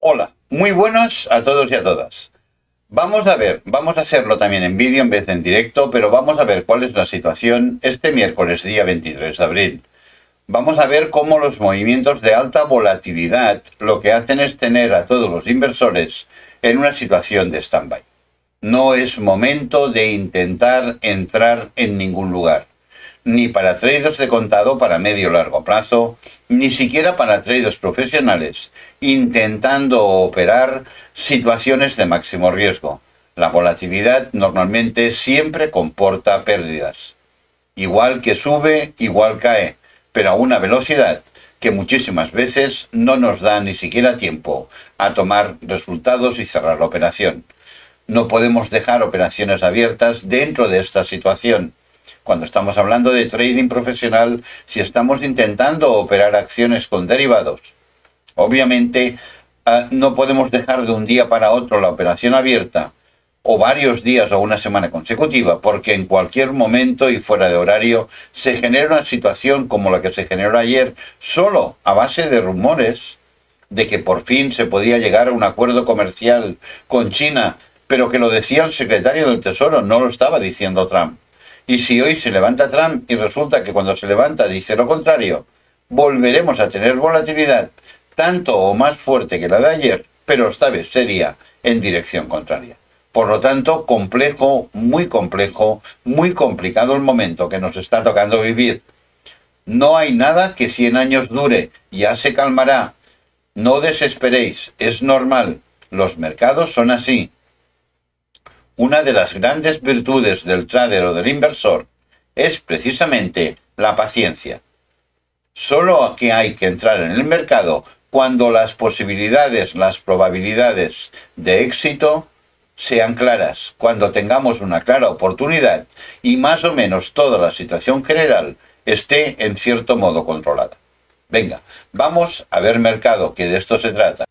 Hola, muy buenos a todos y a todas. Vamos a hacerlo también en vídeo en vez de en directo, pero vamos a ver cuál es la situación este miércoles día 23 de abril. Vamos a ver cómo los movimientos de alta volatilidad lo que hacen es tener a todos los inversores en una situación de stand-by. No es momento de intentar entrar en ningún lugar, ni para traders de contado para medio o largo plazo, ni siquiera para traders profesionales, intentando operar situaciones de máximo riesgo. La volatilidad normalmente siempre comporta pérdidas. Igual que sube, igual cae, pero a una velocidad que muchísimas veces no nos da ni siquiera tiempo a tomar resultados y cerrar la operación. No podemos dejar operaciones abiertas dentro de esta situación. Cuando estamos hablando de trading profesional, si estamos intentando operar acciones con derivados, obviamente no podemos dejar de un día para otro la operación abierta, o varios días o una semana consecutiva, porque en cualquier momento y fuera de horario se genera una situación como la que se generó ayer, solo a base de rumores de que por fin se podía llegar a un acuerdo comercial con China, pero que lo decía el secretario del Tesoro, no lo estaba diciendo Trump. Y si hoy se levanta Trump y resulta que cuando se levanta dice lo contrario, volveremos a tener volatilidad tanto o más fuerte que la de ayer, pero esta vez sería en dirección contraria. Por lo tanto, complejo, muy complicado el momento que nos está tocando vivir. No hay nada que 100 años dure, ya se calmará. No desesperéis, es normal, los mercados son así. Una de las grandes virtudes del trader o del inversor es precisamente la paciencia. Solo que hay que entrar en el mercado cuando las posibilidades, las probabilidades de éxito sean claras, cuando tengamos una clara oportunidad y más o menos toda la situación general esté en cierto modo controlada. Venga, vamos a ver mercado, que de esto se trata.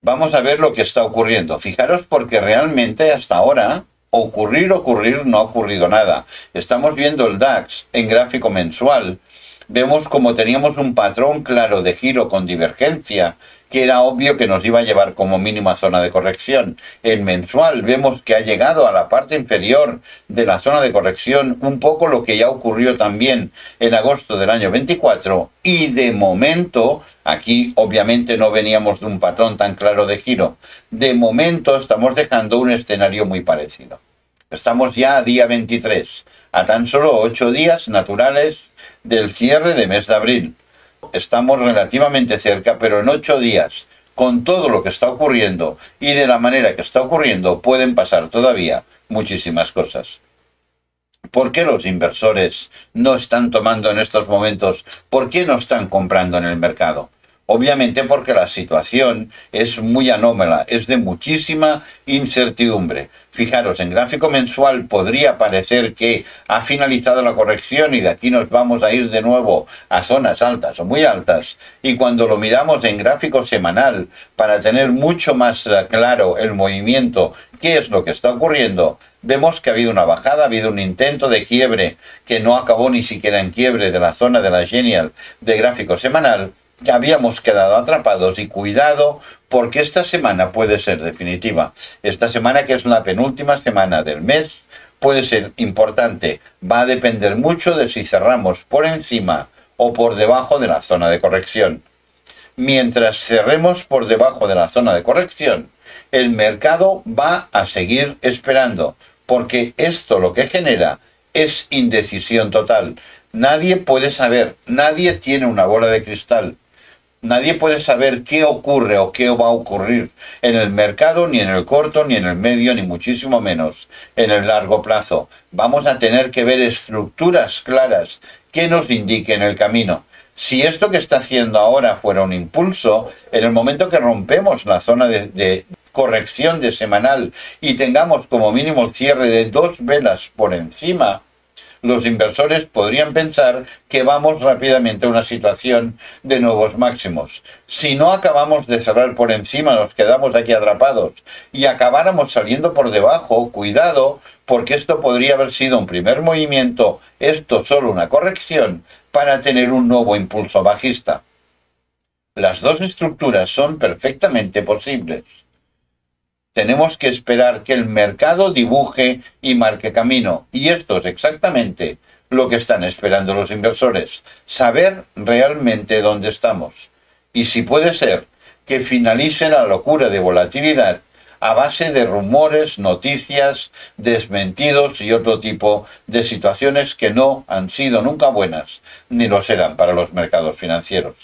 Vamos a ver lo que está ocurriendo. Fijaros porque realmente hasta ahora ocurrir, no ha ocurrido nada. Estamos viendo el DAX en gráfico mensual. Vemos como teníamos un patrón claro de giro con divergencia, que era obvio que nos iba a llevar como mínimo a zona de corrección. En mensual vemos que ha llegado a la parte inferior de la zona de corrección, un poco lo que ya ocurrió también en agosto del año 24, y de momento, aquí obviamente no veníamos de un patrón tan claro de giro, de momento estamos dejando un escenario muy parecido. Estamos ya a día 23, a tan solo 8 días naturales del cierre de mes de abril. Estamos relativamente cerca, pero en 8 días, con todo lo que está ocurriendo y de la manera que está ocurriendo, pueden pasar todavía muchísimas cosas. ¿Por qué los inversores no están tomando en estos momentos? ¿Por qué no están comprando en el mercado? Obviamente porque la situación es muy anómala, es de muchísima incertidumbre. Fijaros, en gráfico mensual podría parecer que ha finalizado la corrección y de aquí nos vamos a ir de nuevo a zonas altas o muy altas. Y cuando lo miramos en gráfico semanal, para tener mucho más claro el movimiento, qué es lo que está ocurriendo, vemos que ha habido una bajada, ha habido un intento de quiebre que no acabó ni siquiera en quiebre de la zona de la Genial de gráfico semanal, que habíamos quedado atrapados y cuidado porque esta semana puede ser definitiva. Esta semana, que es la penúltima semana del mes, puede ser importante. Va a depender mucho de si cerramos por encima o por debajo de la zona de corrección. Mientras cerremos por debajo de la zona de corrección, el mercado va a seguir esperando, porque esto lo que genera es indecisión total. Nadie puede saber, nadie tiene una bola de cristal. Nadie puede saber qué ocurre o qué va a ocurrir en el mercado, ni en el corto, ni en el medio, ni muchísimo menos en el largo plazo. Vamos a tener que ver estructuras claras que nos indiquen el camino. Si esto que está haciendo ahora fuera un impulso, en el momento que rompemos la zona de corrección de semanal y tengamos como mínimo el cierre de 2 velas por encima, los inversores podrían pensar que vamos rápidamente a una situación de nuevos máximos. Si no acabamos de cerrar por encima, nos quedamos aquí atrapados y acabáramos saliendo por debajo, cuidado, porque esto podría haber sido un primer movimiento, esto solo una corrección, para tener un nuevo impulso bajista. Las dos estructuras son perfectamente posibles. Tenemos que esperar que el mercado dibuje y marque camino. Y esto es exactamente lo que están esperando los inversores. Saber realmente dónde estamos. Y si puede ser que finalice la locura de volatilidad a base de rumores, noticias, desmentidos y otro tipo de situaciones que no han sido nunca buenas, ni lo serán para los mercados financieros.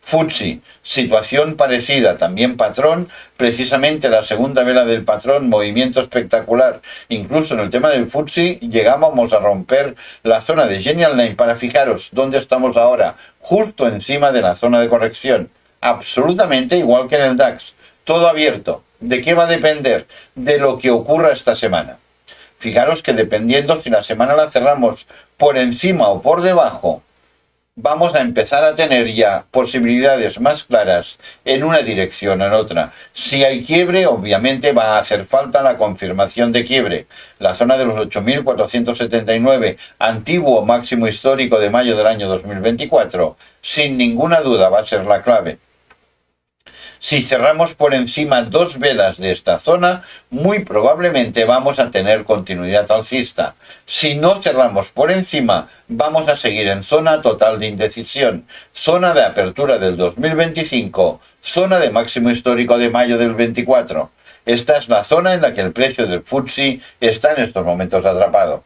FTSE, situación parecida, también patrón, precisamente la segunda vela del patrón, movimiento espectacular. Incluso en el tema del FTSE llegábamos a romper la zona de Genial Line para fijaros dónde estamos ahora, justo encima de la zona de corrección. Absolutamente igual que en el DAX, todo abierto. ¿De qué va a depender? De lo que ocurra esta semana. Fijaros que dependiendo si la semana la cerramos por encima o por debajo, vamos a empezar a tener ya posibilidades más claras en una dirección o en otra. Si hay quiebre, obviamente va a hacer falta la confirmación de quiebre. La zona de los 8.479, antiguo máximo histórico de mayo del año 2024, sin ninguna duda va a ser la clave. Si cerramos por encima dos velas de esta zona, muy probablemente vamos a tener continuidad alcista. Si no cerramos por encima, vamos a seguir en zona total de indecisión, zona de apertura del 2025, zona de máximo histórico de mayo del 24. Esta es la zona en la que el precio del FTSE está en estos momentos atrapado.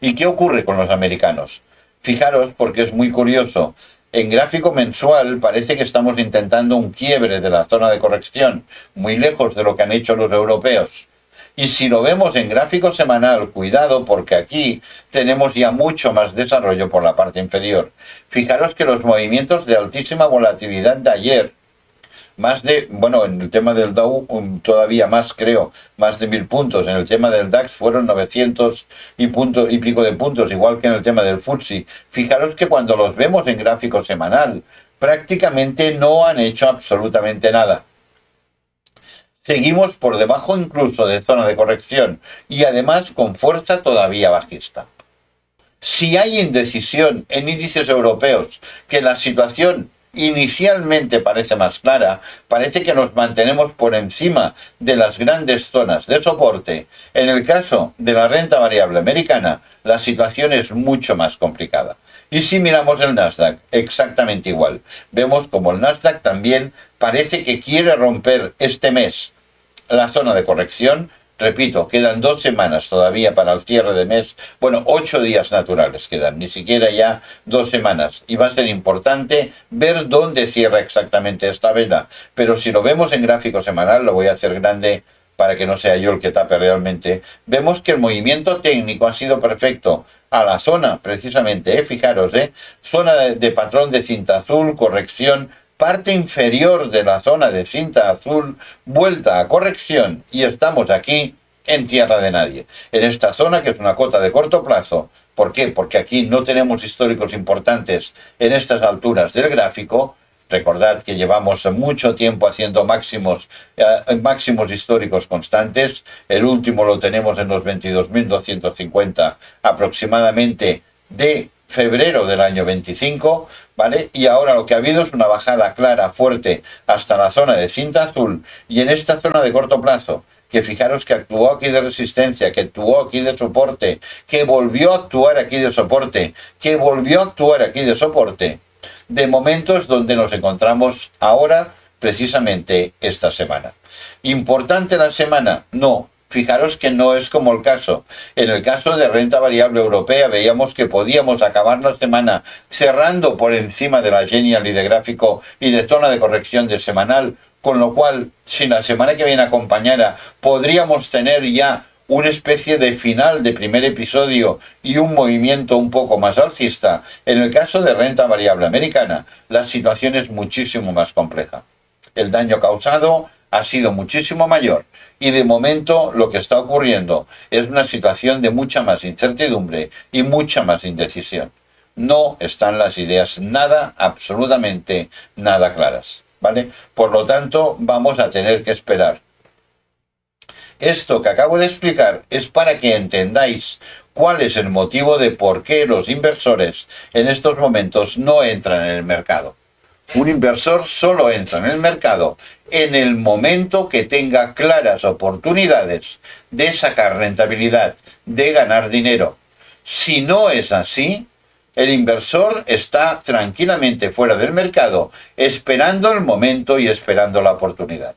¿Y qué ocurre con los americanos? Fijaros, porque es muy curioso. En gráfico mensual parece que estamos intentando un quiebre de la zona de corrección, muy lejos de lo que han hecho los europeos. Y si lo vemos en gráfico semanal, cuidado porque aquí tenemos ya mucho más desarrollo por la parte inferior. Fijaros que los movimientos de altísima volatilidad de ayer, más de, bueno, en el tema del Dow todavía más, creo, más de 1000 puntos. En el tema del DAX fueron 900 y pico de puntos, igual que en el tema del FTSE. Fijaros que cuando los vemos en gráfico semanal, prácticamente no han hecho absolutamente nada. Seguimos por debajo incluso de zona de corrección y además con fuerza todavía bajista. Si hay indecisión en índices europeos, que la situación inicialmente parece más clara, parece que nos mantenemos por encima de las grandes zonas de soporte. En el caso de la renta variable americana, la situación es mucho más complicada. Y si miramos el Nasdaq, exactamente igual. Vemos como el Nasdaq también parece que quiere romper este mes la zona de corrección. Repito, quedan 2 semanas todavía para el cierre de mes. Bueno, 8 días naturales quedan, ni siquiera ya 2 semanas. Y va a ser importante ver dónde cierra exactamente esta vela. Pero si lo vemos en gráfico semanal, lo voy a hacer grande para que no sea yo el que tape realmente. Vemos que el movimiento técnico ha sido perfecto a la zona, precisamente, fijaros, zona de patrón de cinta azul, corrección, parte inferior de la zona de cinta azul, vuelta a corrección y estamos aquí en tierra de nadie. En esta zona que es una cota de corto plazo. ¿Por qué? Porque aquí no tenemos históricos importantes en estas alturas del gráfico. Recordad que llevamos mucho tiempo haciendo máximos históricos constantes. El último lo tenemos en los 22.250 aproximadamente de febrero del año 25, ¿vale? Y ahora lo que ha habido es una bajada clara, fuerte, hasta la zona de cinta azul, y en esta zona de corto plazo, que fijaros que actuó aquí de resistencia, que actuó aquí de soporte, que volvió a actuar aquí de soporte, que volvió a actuar aquí de soporte, de momentos donde nos encontramos ahora, precisamente esta semana. ¿Importante la semana? No. Fijaros que no es como el caso. En el caso de renta variable europea veíamos que podíamos acabar la semana cerrando por encima de la Genial y de gráfico y de zona de corrección de semanal, con lo cual, si la semana que viene acompañara, podríamos tener ya una especie de final de primer episodio y un movimiento un poco más alcista. En el caso de renta variable americana, la situación es muchísimo más compleja. El daño causado ha sido muchísimo mayor y de momento lo que está ocurriendo es una situación de mucha más incertidumbre y mucha más indecisión. No están las ideas nada, absolutamente nada claras, ¿vale? Por lo tanto, vamos a tener que esperar. Esto que acabo de explicar es para que entendáis cuál es el motivo de por qué los inversores en estos momentos no entran en el mercado. Un inversor solo entra en el mercado en el momento que tenga claras oportunidades de sacar rentabilidad, de ganar dinero. Si no es así, el inversor está tranquilamente fuera del mercado, esperando el momento y esperando la oportunidad.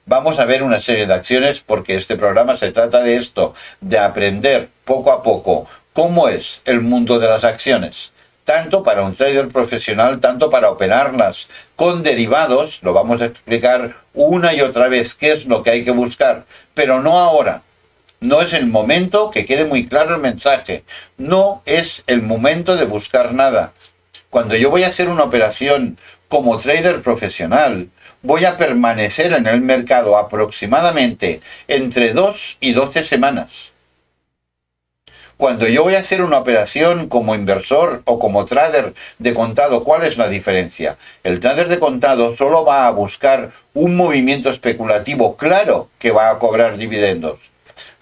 Vamos a ver una serie de acciones porque este programa se trata de esto, de aprender poco a poco cómo es el mundo de las acciones. Tanto para un trader profesional, tanto para operarlas con derivados, lo vamos a explicar una y otra vez qué es lo que hay que buscar, pero no ahora. No es el momento, que quede muy claro el mensaje, no es el momento de buscar nada. Cuando yo voy a hacer una operación como trader profesional, voy a permanecer en el mercado aproximadamente entre 2 y 12 semanas. Cuando yo voy a hacer una operación como inversor o como trader de contado, ¿cuál es la diferencia? El trader de contado solo va a buscar un movimiento especulativo claro que va a cobrar dividendos,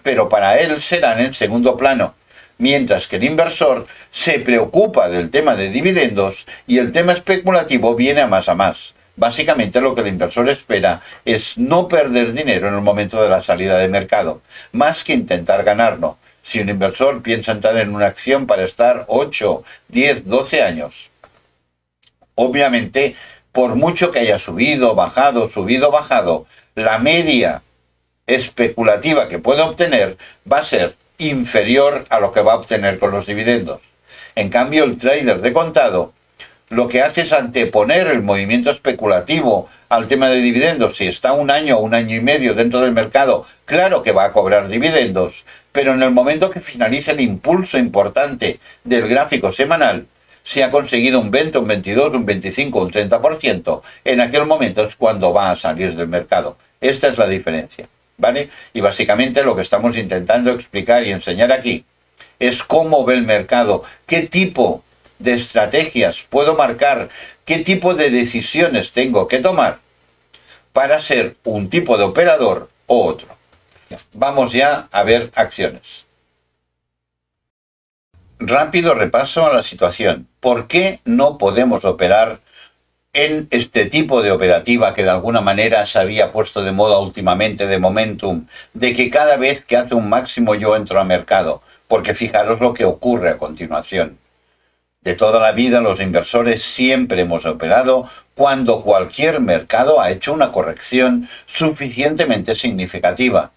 pero para él será en el segundo plano, mientras que el inversor se preocupa del tema de dividendos y el tema especulativo viene a más. Básicamente lo que el inversor espera es no perder dinero en el momento de la salida de mercado, más que intentar ganarlo. Si un inversor piensa entrar en una acción para estar 8, 10, 12 años, obviamente, por mucho que haya subido, bajado, la media especulativa que puede obtener va a ser inferior a lo que va a obtener con los dividendos. En cambio, el trader de contado lo que hace es anteponer el movimiento especulativo al tema de dividendos. Si está un año o un año y medio dentro del mercado, claro que va a cobrar dividendos, pero en el momento que finalice el impulso importante del gráfico semanal, si ha conseguido un 20, un 22, un 25, un 30%, en aquel momento es cuando va a salir del mercado. Esta es la diferencia, ¿vale? Y básicamente lo que estamos intentando explicar y enseñar aquí es cómo ve el mercado, qué tipo de estrategias puedo marcar, qué tipo de decisiones tengo que tomar para ser un tipo de operador o otro. Vamos ya a ver acciones. Rápido repaso a la situación. ¿Por qué no podemos operar en este tipo de operativa que de alguna manera se había puesto de moda últimamente, de momentum, de que cada vez que hace un máximo yo entro a mercado? Porque fijaros lo que ocurre a continuación. De toda la vida los inversores siempre hemos operado cuando cualquier mercado ha hecho una corrección suficientemente significativa.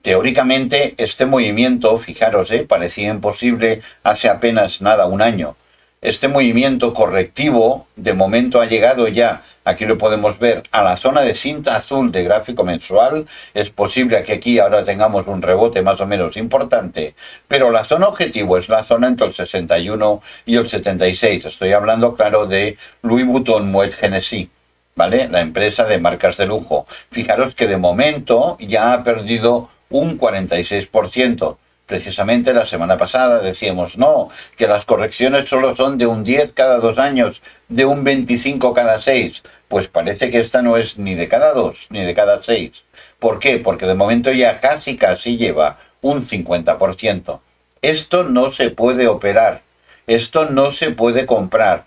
Teóricamente este movimiento, fijaros, parecía imposible hace apenas nada, un año. Este movimiento correctivo de momento ha llegado ya, aquí lo podemos ver, a la zona de cinta azul de gráfico mensual. Es posible que aquí ahora tengamos un rebote más o menos importante, pero la zona objetivo es la zona entre el 61 y el 76. Estoy hablando, claro, de Louis Vuitton Moet Hennessy, ¿vale? La empresa de marcas de lujo. Fijaros que de momento ya ha perdido un 46%. Precisamente la semana pasada decíamos, no, que las correcciones solo son de un 10 cada 2 años, de un 25 cada 6. Pues parece que esta no es ni de cada 2 ni de cada 6. ¿Por qué? Porque de momento ya casi lleva un 50%. Esto no se puede operar, esto no se puede comprar.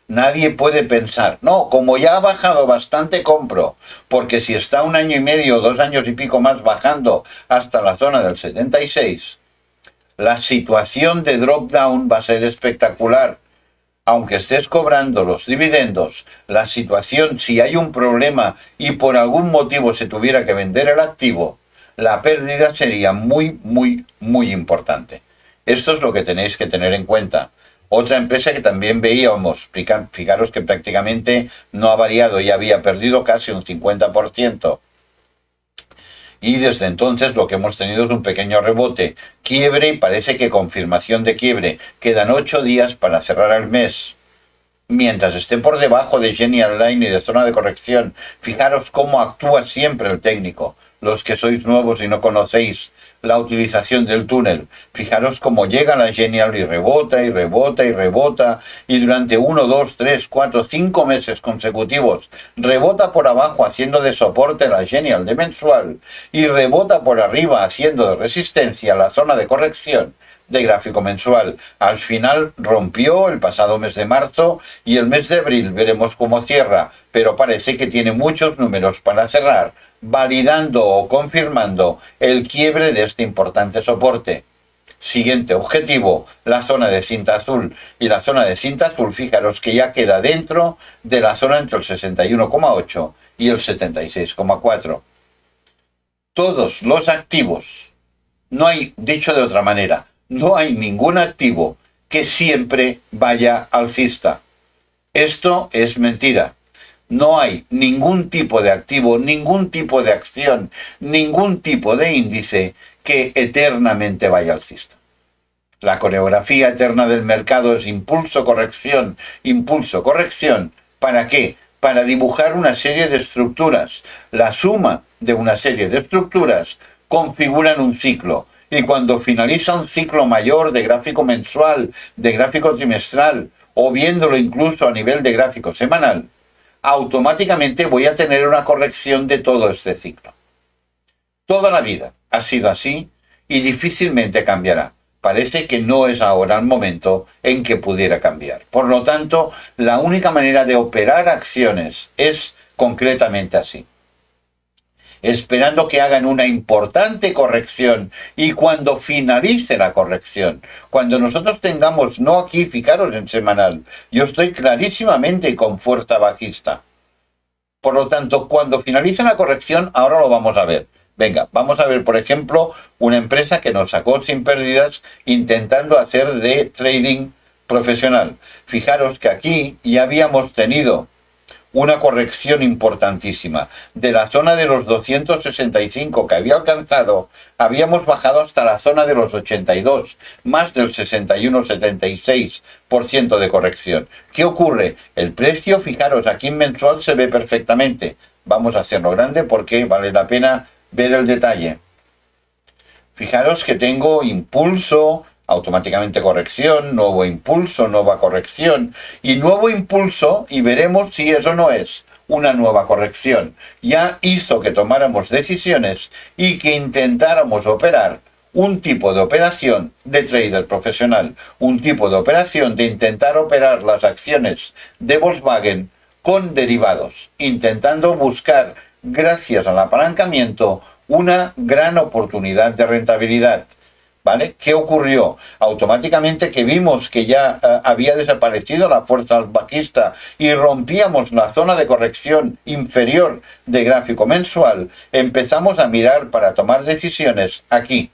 Nadie puede pensar, no, como ya ha bajado bastante, compro, porque si está un año y medio, 2 años y pico más bajando hasta la zona del 76, la situación de drop down va a ser espectacular. Aunque estés cobrando los dividendos, la situación, si hay un problema y por algún motivo se tuviera que vender el activo, la pérdida sería muy importante. Esto es lo que tenéis que tener en cuenta. Otra empresa que también veíamos, fijaros que prácticamente no ha variado y había perdido casi un 50%. Y desde entonces lo que hemos tenido es un pequeño rebote, quiebre y parece que confirmación de quiebre. Quedan 8 días para cerrar el mes. Mientras esté por debajo de Genial Line y de zona de corrección, fijaros cómo actúa siempre el técnico. Los que sois nuevos y no conocéis la utilización del túnel, fijaros cómo llega la Genial y rebota, y durante 1, 2, 3, 4, 5 meses consecutivos rebota por abajo haciendo de soporte la Genial de mensual y rebota por arriba haciendo de resistencia la zona de corrección de gráfico mensual. Al final rompió el pasado mes de marzo y el mes de abril veremos cómo cierra, pero parece que tiene muchos números para cerrar, validando o confirmando el quiebre de este importante soporte. Siguiente objetivo, la zona de cinta azul. Y la zona de cinta azul, fijaros que ya queda dentro de la zona entre el 61,8 y el 76,4. Todos los activos, no hay, dicho de otra manera, no hay ningún activo que siempre vaya alcista. Esto es mentira. No hay ningún tipo de activo, ningún tipo de acción, ningún tipo de índice que eternamente vaya alcista. La coreografía eterna del mercado es impulso, corrección, impulso, corrección. ¿Para qué? Para dibujar una serie de estructuras. La suma de una serie de estructuras configuran un ciclo. Y cuando finaliza un ciclo mayor de gráfico mensual, de gráfico trimestral, o viéndolo incluso a nivel de gráfico semanal, automáticamente voy a tener una corrección de todo este ciclo. Toda la vida ha sido así y difícilmente cambiará. Parece que no es ahora el momento en que pudiera cambiar. Por lo tanto, la única manera de operar acciones es concretamente así. Esperando que hagan una importante corrección y cuando finalice la corrección, cuando nosotros tengamos, no aquí, fijaros en semanal, yo estoy clarísimamente con fuerza bajista. Por lo tanto, cuando finalice la corrección, ahora lo vamos a ver. Venga, vamos a ver, por ejemplo, una empresa que nos sacó sin pérdidas intentando hacer de trading profesional. Fijaros que aquí ya habíamos tenido una corrección importantísima. De la zona de los 265 que había alcanzado, habíamos bajado hasta la zona de los 82, más del 61-76% de corrección. ¿Qué ocurre? El precio, fijaros, aquí en mensual se ve perfectamente. Vamos a hacerlo grande porque vale la pena ver el detalle. Fijaros que tengo impulso, automáticamente corrección, nuevo impulso, nueva corrección y nuevo impulso, y veremos si eso no es una nueva corrección. Ya hizo que tomáramos decisiones y que intentáramos operar un tipo de operación de trader profesional, un tipo de operación de intentar operar las acciones de Volkswagen con derivados, intentando buscar, gracias al apalancamiento, una gran oportunidad de rentabilidad. ¿Vale? ¿Qué ocurrió? Automáticamente que vimos que ya había desaparecido la fuerza bajista y rompíamos la zona de corrección inferior de gráfico mensual, empezamos a mirar para tomar decisiones aquí,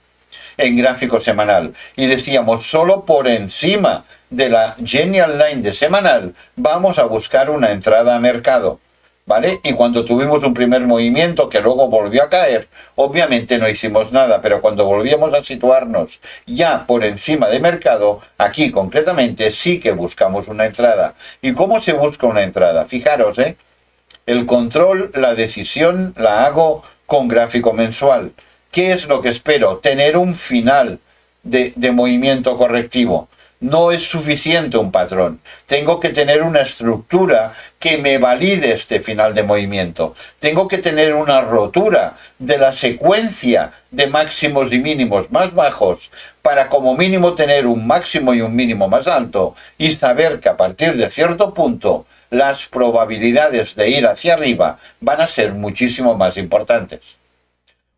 en gráfico semanal. Y decíamos, solo por encima de la Genial Line de semanal vamos a buscar una entrada a mercado. ¿Vale? Y cuando tuvimos un primer movimiento que luego volvió a caer, obviamente no hicimos nada, pero cuando volvíamos a situarnos ya por encima de mercado, aquí concretamente sí que buscamos una entrada. ¿Y cómo se busca una entrada? Fijaros, el control, la decisión la hago con gráfico mensual. ¿Qué es lo que espero? Tener un final de movimiento correctivo. No es suficiente un patrón. Tengo que tener una estructura que me valide este final de movimiento. Tengo que tener una rotura de la secuencia de máximos y mínimos más bajos para como mínimo tener un máximo y un mínimo más alto y saber que a partir de cierto punto las probabilidades de ir hacia arriba van a ser muchísimo más importantes.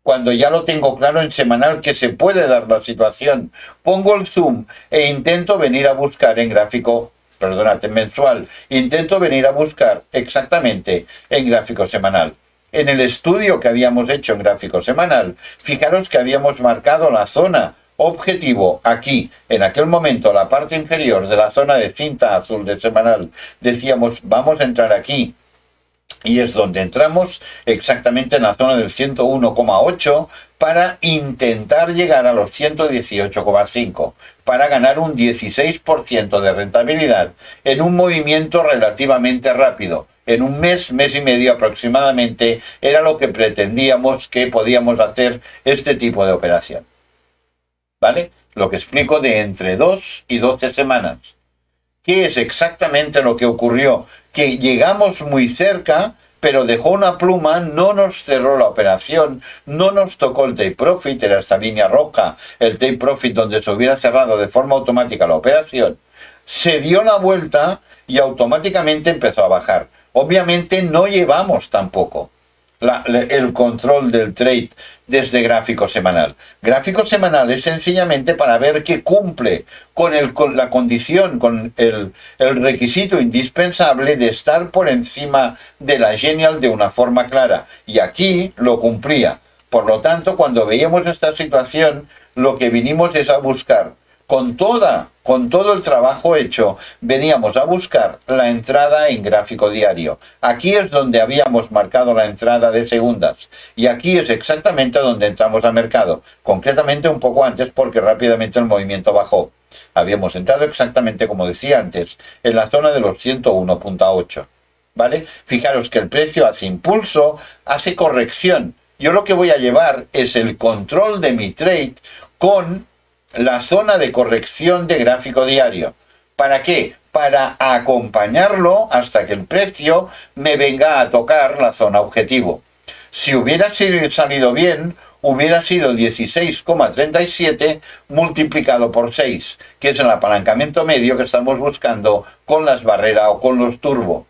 Cuando ya lo tengo claro en semanal que se puede dar la situación, pongo el zoom e intento venir a buscar en gráfico, perdónate, mensual, intento venir a buscar exactamente en gráfico semanal. En el estudio que habíamos hecho en gráfico semanal, fijaros que habíamos marcado la zona objetivo aquí, en aquel momento, la parte inferior de la zona de cinta azul de semanal. Decíamos, vamos a entrar aquí. Y es donde entramos exactamente en la zona del 101,8 para intentar llegar a los 118,5, para ganar un 16% de rentabilidad en un movimiento relativamente rápido. En un mes, mes y medio aproximadamente, era lo que pretendíamos que podíamos hacer este tipo de operación. ¿Vale? Lo que explico de entre 2 y 12 semanas. ¿Qué es exactamente lo que ocurrió? Que llegamos muy cerca, pero dejó una pluma, no nos cerró la operación, no nos tocó el take profit, era esta línea roja, el take profit donde se hubiera cerrado de forma automática la operación, se dio la vuelta y automáticamente empezó a bajar. Obviamente no llevamos tampoco el control del trade desde gráfico semanal. Gráfico semanal es sencillamente para ver que cumple con la condición, con el requisito indispensable de estar por encima de la Genial de una forma clara. Y aquí lo cumplía. Por lo tanto, cuando veíamos esta situación, lo que vinimos es a buscar, con todo el trabajo hecho, veníamos a buscar la entrada en gráfico diario. Aquí es donde habíamos marcado la entrada de segundas. Y aquí es exactamente donde entramos al mercado. Concretamente un poco antes porque rápidamente el movimiento bajó. Habíamos entrado exactamente como decía antes, en la zona de los 101.8. ¿Vale? Fijaros que el precio hace impulso, hace corrección. Yo lo que voy a llevar es el control de mi trade con la zona de corrección de gráfico diario. ¿Para qué? Para acompañarlo hasta que el precio me venga a tocar la zona objetivo. Si hubiera salido bien, hubiera sido 16,37 multiplicado por 6, que es el apalancamiento medio que estamos buscando con las barreras o con los turbo.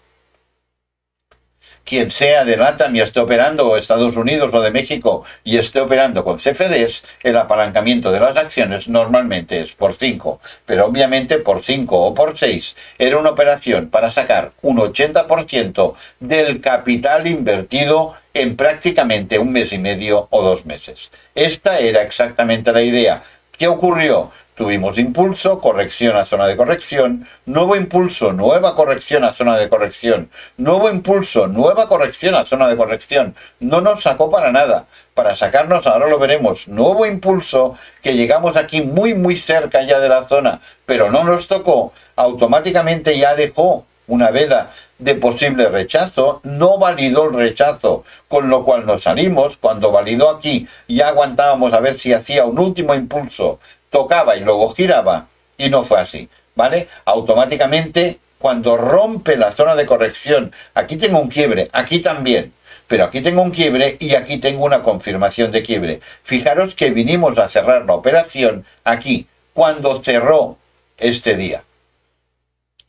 Quien sea de LATAM y esté operando, o Estados Unidos o de México y esté operando con CFDs, el apalancamiento de las acciones normalmente es por 5, pero obviamente por 5 o por 6 era una operación para sacar un 80% del capital invertido en prácticamente un mes y medio o 2 meses. Esta era exactamente la idea. ¿Qué ocurrió? Tuvimos impulso, corrección a zona de corrección, nuevo impulso, nueva corrección a zona de corrección, nuevo impulso, nueva corrección a zona de corrección. No nos sacó para nada. Para sacarnos, ahora lo veremos, nuevo impulso, que llegamos aquí muy cerca ya de la zona, pero no nos tocó, automáticamente ya dejó una veda de posible rechazo, no validó el rechazo, con lo cual nos salimos. Cuando validó aquí, ya aguantábamos a ver si hacía un último impulso, tocaba y luego giraba, y no fue así, ¿vale? Automáticamente, cuando rompe la zona de corrección, aquí tengo un quiebre, aquí también, pero aquí tengo un quiebre y aquí tengo una confirmación de quiebre. Fijaros que vinimos a cerrar la operación aquí, cuando cerró este día.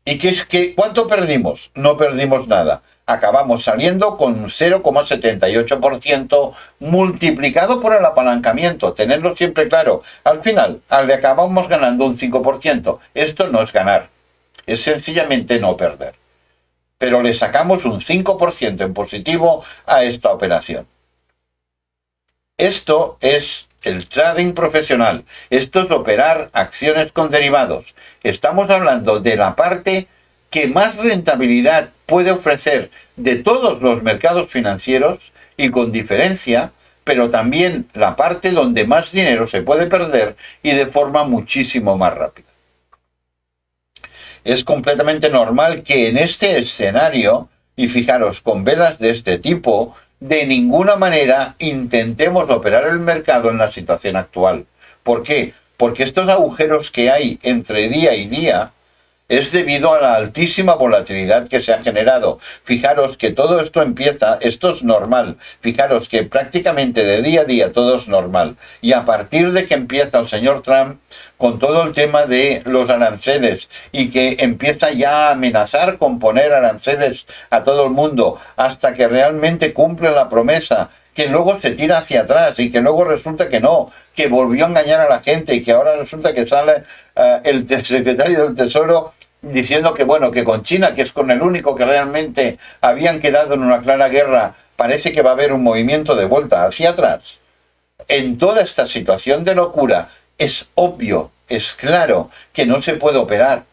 ¿Y cuánto perdimos? No perdimos nada. Acabamos saliendo con un 0,78% multiplicado por el apalancamiento. Tenerlo siempre claro. Al final, acabamos ganando un 5%. Esto no es ganar. Es sencillamente no perder. Pero le sacamos un 5% en positivo a esta operación. Esto es el trading profesional. Esto es operar acciones con derivados. Estamos hablando de la parte que más rentabilidad puede ofrecer de todos los mercados financieros y con diferencia, pero también la parte donde más dinero se puede perder y de forma muchísimo más rápida. Es completamente normal que en este escenario, y fijaros, con velas de este tipo, de ninguna manera intentemos operar el mercado en la situación actual. ¿Por qué? Porque estos agujeros que hay entre día y día es debido a la altísima volatilidad que se ha generado. Fijaros que todo esto esto es normal. Fijaros que prácticamente de día a día todo es normal. Y a partir de que empieza el señor Trump con todo el tema de los aranceles y que empieza ya a amenazar con poner aranceles a todo el mundo hasta que realmente cumple la promesa, que luego se tira hacia atrás y que luego resulta que no, que volvió a engañar a la gente y que ahora resulta que sale el secretario del Tesoro diciendo que bueno, que con China, que es con el único que realmente habían quedado en una clara guerra, parece que va a haber un movimiento de vuelta hacia atrás. En toda esta situación de locura es obvio, es claro que no se puede operar.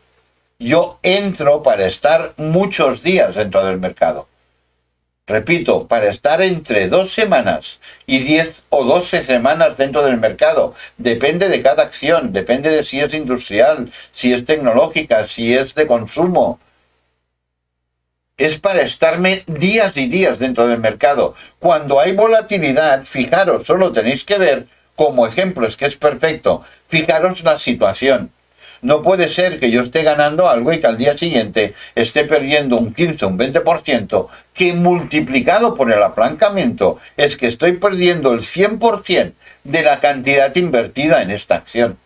Yo entro para estar muchos días dentro del mercado. Repito, para estar entre 2 semanas y 10 o 12 semanas dentro del mercado. Depende de cada acción, depende de si es industrial, si es tecnológica, si es de consumo. Es para estarme días y días dentro del mercado. Cuando hay volatilidad, fijaros, solo tenéis que ver, como ejemplo, es que es perfecto, fijaros la situación. No puede ser que yo esté ganando algo y que al día siguiente esté perdiendo un 15, un 20%, que multiplicado por el apalancamiento es que estoy perdiendo el 100% de la cantidad invertida en esta acción.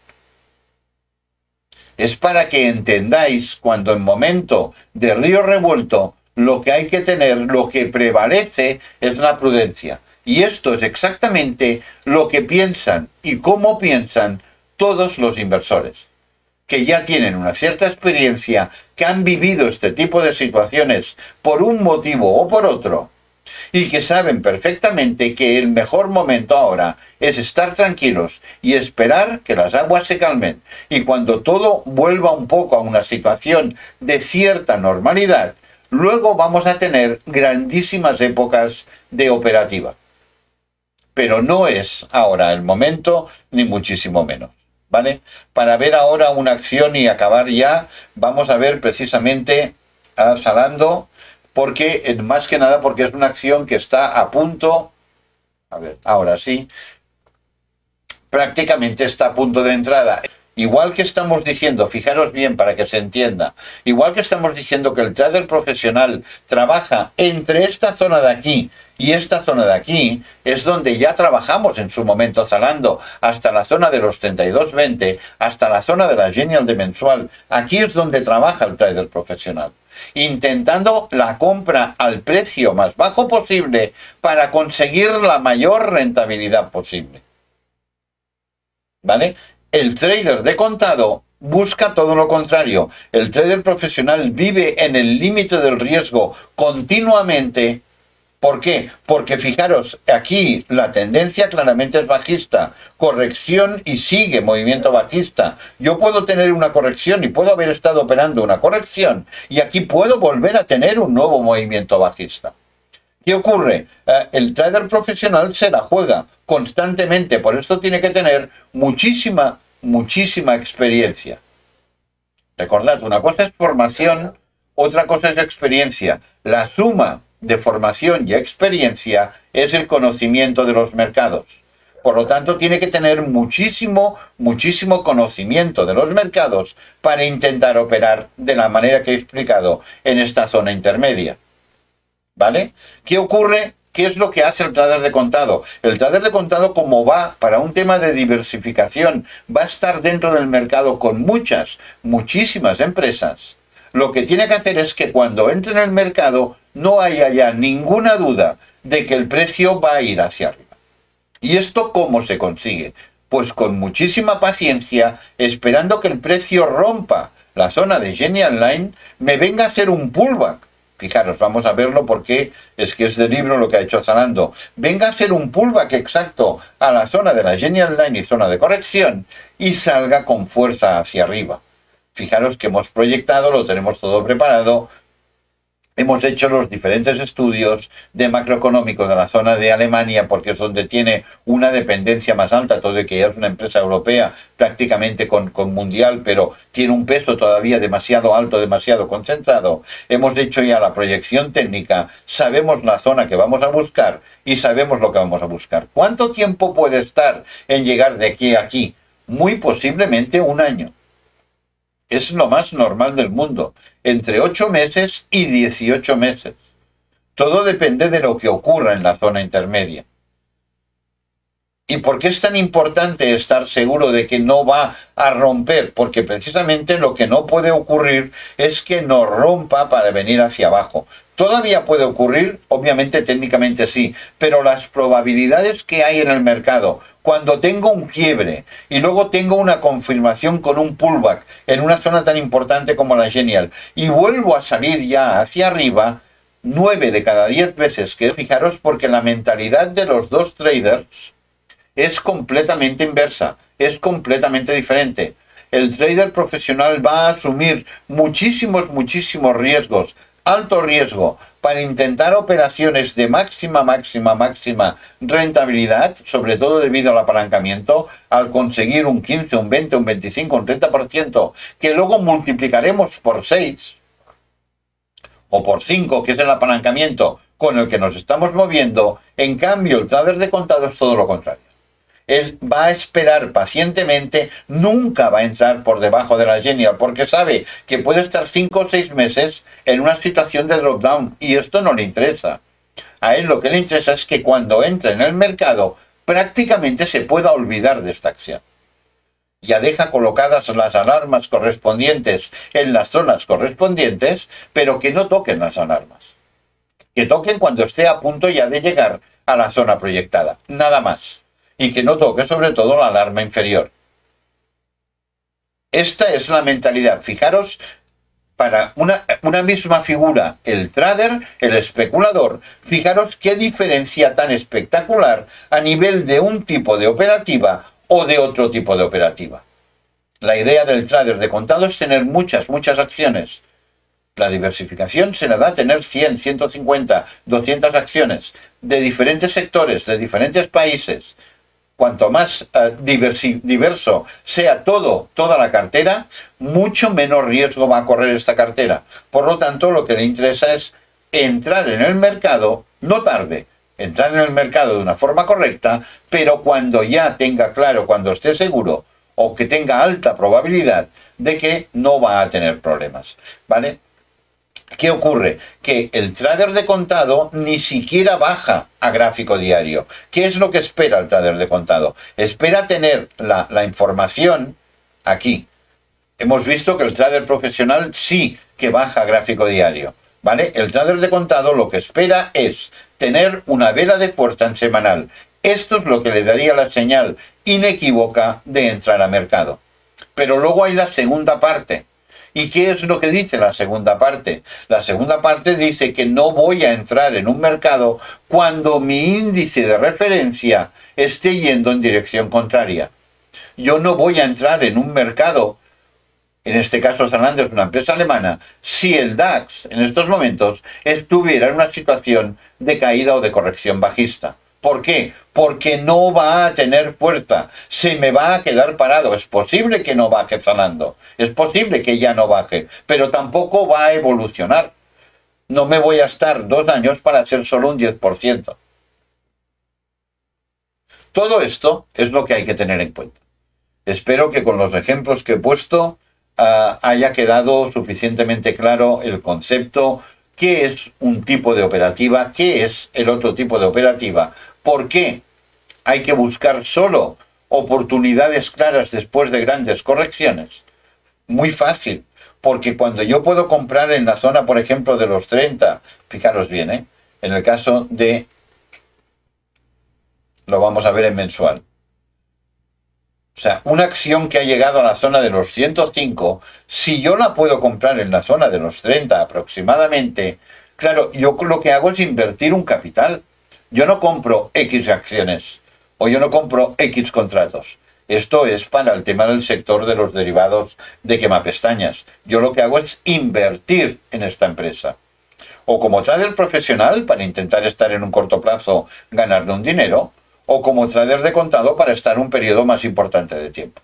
Es para que entendáis cuando en momento de río revuelto lo que hay que tener, lo que prevalece es la prudencia. Y esto es exactamente lo que piensan y cómo piensan todos los inversores, que ya tienen una cierta experiencia, que han vivido este tipo de situaciones por un motivo o por otro, y que saben perfectamente que el mejor momento ahora es estar tranquilos y esperar que las aguas se calmen. Y cuando todo vuelva un poco a una situación de cierta normalidad, luego vamos a tener grandísimas épocas de operativa. Pero no es ahora el momento, ni muchísimo menos, ¿vale? Para ver ahora una acción y acabar ya, vamos a ver precisamente a Zalando, porque más que nada porque es una acción que está a punto, a ver, ahora sí, prácticamente está a punto de entrada. Igual que estamos diciendo, fijaros bien para que se entienda, igual que estamos diciendo que el trader profesional trabaja entre esta zona de aquí y esta zona de aquí, es donde ya trabajamos en su momento Zalando, hasta la zona de los 32.20, hasta la zona de la Genial de mensual. Aquí es donde trabaja el trader profesional, intentando la compra al precio más bajo posible para conseguir la mayor rentabilidad posible. ¿Vale? El trader de contado busca todo lo contrario. El trader profesional vive en el límite del riesgo continuamente. ¿Por qué? Porque fijaros, aquí la tendencia claramente es bajista, corrección y sigue movimiento bajista. Yo puedo tener una corrección y puedo haber estado operando una corrección y aquí puedo volver a tener un nuevo movimiento bajista. ¿Qué ocurre? El trader profesional se la juega constantemente, por esto tiene que tener muchísima experiencia. Recordad, una cosa es formación, otra cosa es experiencia. La suma de formación y experiencia es el conocimiento de los mercados. Por lo tanto, tiene que tener muchísimo conocimiento de los mercados para intentar operar de la manera que he explicado en esta zona intermedia. ¿Vale? ¿Qué ocurre? ¿Qué es lo que hace el trader de contado? El trader de contado, como va para un tema de diversificación, va a estar dentro del mercado con muchísimas empresas. Lo que tiene que hacer es que cuando entre en el mercado no haya ya ninguna duda de que el precio va a ir hacia arriba. ¿Y esto cómo se consigue? Pues con muchísima paciencia, esperando que el precio rompa la zona de Genial Line, me venga a hacer un pullback. Fijaros, vamos a verlo porque es que es de libro lo que ha hecho Zalando. Venga a hacer un pullback exacto a la zona de la Genial Line y zona de corrección y salga con fuerza hacia arriba. Fijaros que hemos proyectado, lo tenemos todo preparado. Hemos hecho los diferentes estudios de macroeconómico de la zona de Alemania porque es donde tiene una dependencia más alta, todo de que ya es una empresa europea prácticamente con mundial, pero tiene un peso todavía demasiado alto, demasiado concentrado. Hemos hecho ya la proyección técnica, sabemos la zona que vamos a buscar y sabemos lo que vamos a buscar. ¿Cuánto tiempo puede estar en llegar de aquí a aquí? Muy posiblemente un año. Es lo más normal del mundo, entre 8 meses y 18 meses. Todo depende de lo que ocurra en la zona intermedia. ¿Y por qué es tan importante estar seguro de que no va a romper? Porque precisamente lo que no puede ocurrir es que no rompa para venir hacia abajo. Todavía puede ocurrir, obviamente técnicamente sí, pero las probabilidades que hay en el mercado, cuando tengo un quiebre y luego tengo una confirmación con un pullback en una zona tan importante como la Genial y vuelvo a salir ya hacia arriba, 9 de cada 10 veces, que fijaros porque la mentalidad de los dos traders es completamente inversa, es completamente diferente. El trader profesional va a asumir muchísimos riesgos, alto riesgo, para intentar operaciones de máxima rentabilidad, sobre todo debido al apalancamiento, al conseguir un 15, un 20, un 25, un 30%, que luego multiplicaremos por 6 o por 5, que es el apalancamiento con el que nos estamos moviendo. En cambio, el trader de contado es todo lo contrario. Él va a esperar pacientemente, nunca va a entrar por debajo de la Genial, porque sabe que puede estar 5 o 6 meses en una situación de drop-down, y esto no le interesa. A él lo que le interesa es que cuando entre en el mercado, prácticamente se pueda olvidar de esta acción. Ya deja colocadas las alarmas correspondientes en las zonas correspondientes, pero que no toquen las alarmas. Que toquen cuando esté a punto ya de llegar a la zona proyectada, nada más. Y que no toque sobre todo la alarma inferior. Esta es la mentalidad. Fijaros, para una misma figura, el trader, el especulador, fijaros qué diferencia tan espectacular a nivel de un tipo de operativa o de otro tipo de operativa. La idea del trader de contado es tener muchas acciones. La diversificación se la da a tener 100, 150, 200 acciones de diferentes sectores, de diferentes países. Cuanto más diverso sea toda la cartera, mucho menos riesgo va a correr esta cartera. Por lo tanto, lo que le interesa es entrar en el mercado, no tarde, entrar en el mercado de una forma correcta, pero cuando ya tenga claro, cuando esté seguro o que tenga alta probabilidad de que no va a tener problemas, ¿vale? ¿Qué ocurre? Que el trader de contado ni siquiera baja a gráfico diario. ¿Qué es lo que espera el trader de contado? Espera tener la información aquí. Hemos visto que el trader profesional sí que baja a gráfico diario, ¿vale? El trader de contado lo que espera es tener una vela de fuerza en semanal. Esto es lo que le daría la señal inequívoca de entrar a mercado. Pero luego hay la segunda parte. ¿Y qué es lo que dice la segunda parte? La segunda parte dice que no voy a entrar en un mercado cuando mi índice de referencia esté yendo en dirección contraria. Yo no voy a entrar en un mercado, en este caso Zalando es una empresa alemana, si el DAX en estos momentos estuviera en una situación de caída o de corrección bajista. ¿Por qué? Porque no va a tener fuerza, se me va a quedar parado. Es posible que no baje Zalando, es posible que ya no baje, pero tampoco va a evolucionar. No me voy a estar 2 años para hacer solo un 10%. Todo esto es lo que hay que tener en cuenta. Espero que con los ejemplos que he puesto haya quedado suficientemente claro el concepto. ¿Qué es un tipo de operativa? ¿Qué es el otro tipo de operativa? ¿Por qué hay que buscar solo oportunidades claras después de grandes correcciones? Muy fácil, porque cuando yo puedo comprar en la zona, por ejemplo, de los 30, fijaros bien, en el caso de, lo vamos a ver en mensual. O sea, una acción que ha llegado a la zona de los 105, si yo la puedo comprar en la zona de los 30 aproximadamente, claro, yo lo que hago es invertir un capital. Yo no compro X acciones o yo no compro X contratos. Esto es para el tema del sector de los derivados de quemapestañas. Yo lo que hago es invertir en esta empresa. O como trader profesional, para intentar estar en un corto plazo ganarle un dinero, o como trader de contado para estar un periodo más importante de tiempo.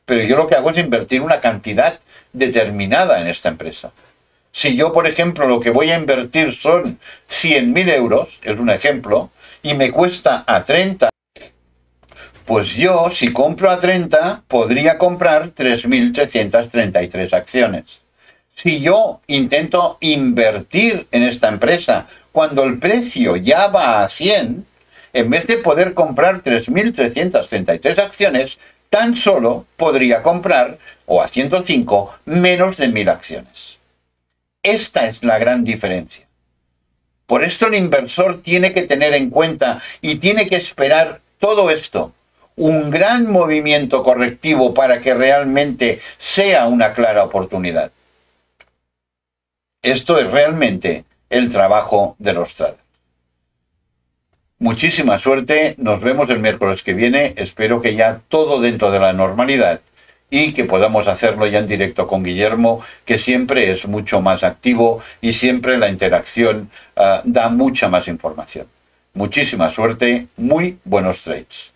Pero yo lo que hago es invertir una cantidad determinada en esta empresa. Si yo, por ejemplo, lo que voy a invertir son 100.000 euros, es un ejemplo, y me cuesta a 30, pues yo, si compro a 30, podría comprar 3.333 acciones. Si yo intento invertir en esta empresa cuando el precio ya va a 100, en vez de poder comprar 3.333 acciones, tan solo podría comprar, o a 105, menos de 1.000 acciones. Esta es la gran diferencia. Por esto el inversor tiene que tener en cuenta y tiene que esperar todo esto, un gran movimiento correctivo para que realmente sea una clara oportunidad. Esto es realmente el trabajo de los traders. Muchísima suerte, nos vemos el miércoles que viene, espero que ya todo dentro de la normalidad y que podamos hacerlo ya en directo con Guillermo, que siempre es mucho más activo y siempre la interacción da mucha más información. Muchísima suerte, muy buenos trades.